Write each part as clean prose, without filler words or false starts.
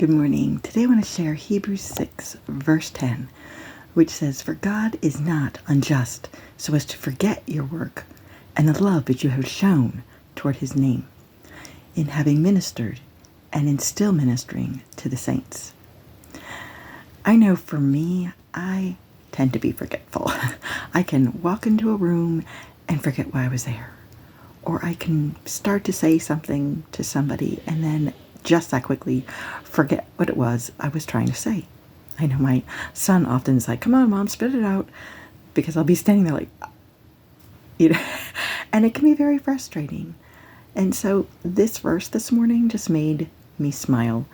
Good morning. Today I want to share Hebrews 6, verse 10, which says, "For God is not unjust so as to forget your work and the love that you have shown toward his name, in having ministered and in still ministering to the saints." I know for me, I tend to be forgetful. I can walk into a room and forget why I was there. Or I can start to say something to somebody and then just that quickly forget what it was I was trying to say. I know my son often is like, "Come on, Mom, spit it out," because I'll be standing there like, and it can be very frustrating. And so this verse this morning just made me smile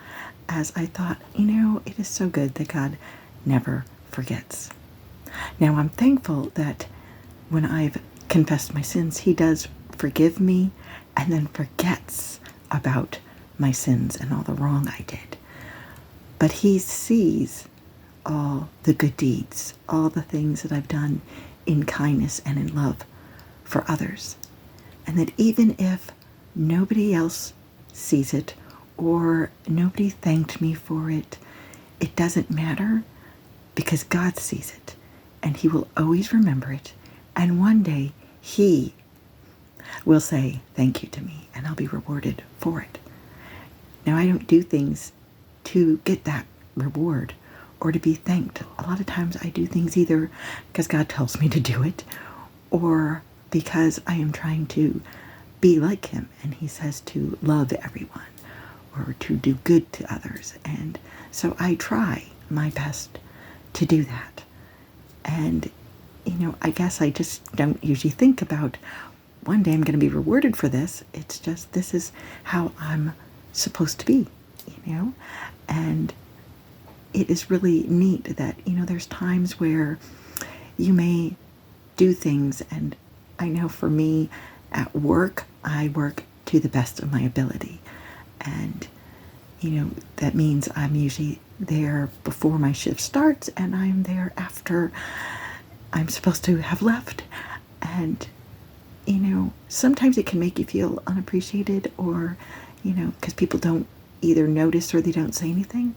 as I thought, it is so good that God never forgets. Now I'm thankful that when I've confessed my sins, he does forgive me and then forgets about my sins and all the wrong I did. But he sees all the good deeds, all the things that I've done in kindness and in love for others. And that even if nobody else sees it or nobody thanked me for it, it doesn't matter because God sees it and he will always remember it. And one day he will say thank you to me and I'll be rewarded for it. Now, I don't do things to get that reward or to be thanked. A lot of times I do things either because God tells me to do it or because I am trying to be like him and he says to love everyone or to do good to others. And so I try my best to do that. And, I guess I just don't usually think about one day I'm going to be rewarded for this. It's just this is how I'm supposed to be, and it is really neat that, there's times where you may do things, and I know for me at work, I work to the best of my ability. And, that means I'm usually there before my shift starts and I'm there after I'm supposed to have left. And, sometimes it can make you feel unappreciated or, because people don't either notice or they don't say anything.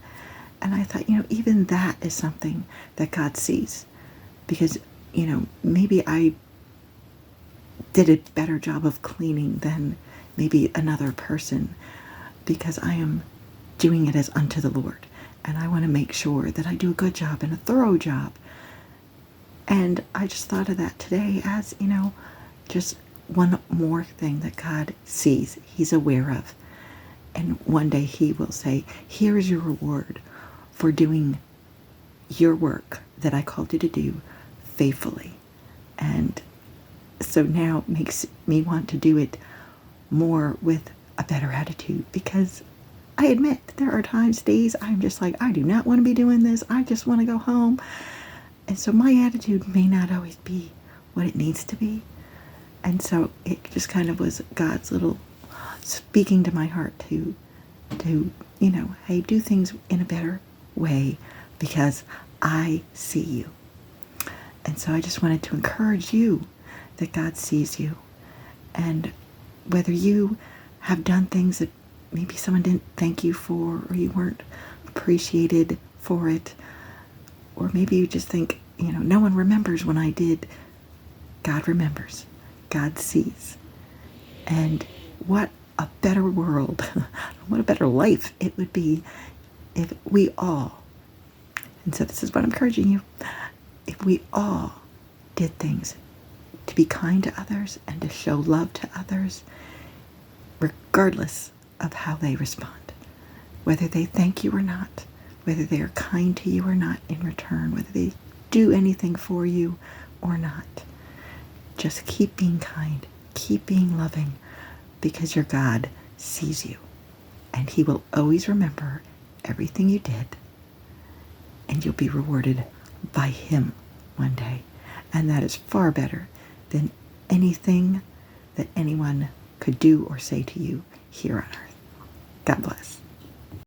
And I thought, even that is something that God sees because, maybe I did a better job of cleaning than maybe another person because I am doing it as unto the Lord. And I want to make sure that I do a good job and a thorough job. And I just thought of that today as, just one more thing that God sees, he's aware of. And one day he will say, here is your reward for doing your work that I called you to do faithfully. And so now it makes me want to do it more with a better attitude because I admit there are days I'm just like, I do not want to be doing this. I just want to go home. And so my attitude may not always be what it needs to be. And so it just kind of was God's little speaking to my heart to hey, do things in a better way because I see you. And so I just wanted to encourage you that God sees you. And whether you have done things that maybe someone didn't thank you for or you weren't appreciated for it, or maybe you just think, no one remembers when I did, God remembers. God sees. And what a better world, what a better life it would be if we all, and so this is what I'm encouraging you, if we all did things to be kind to others and to show love to others, regardless of how they respond, whether they thank you or not, whether they are kind to you or not in return, whether they do anything for you or not. Just keep being kind, keep being loving, because your God sees you. And he will always remember everything you did. And you'll be rewarded by him one day. And that is far better than anything that anyone could do or say to you here on earth. God bless.